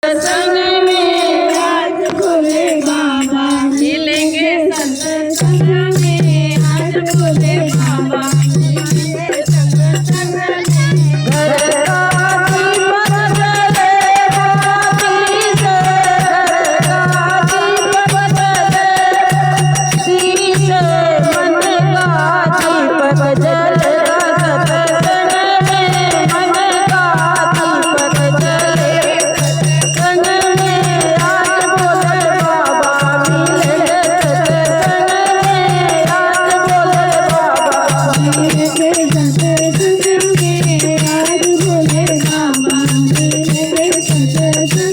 संग में आज भोले बाबा मिलेंगे संग संग में आज भोले बाबा मिलेंगे संग संग में घर का दीपक जले बाती से घर का दीपक जले शीशे मन का दीपक जले आज भोले बाबा मिलेंगे संग संग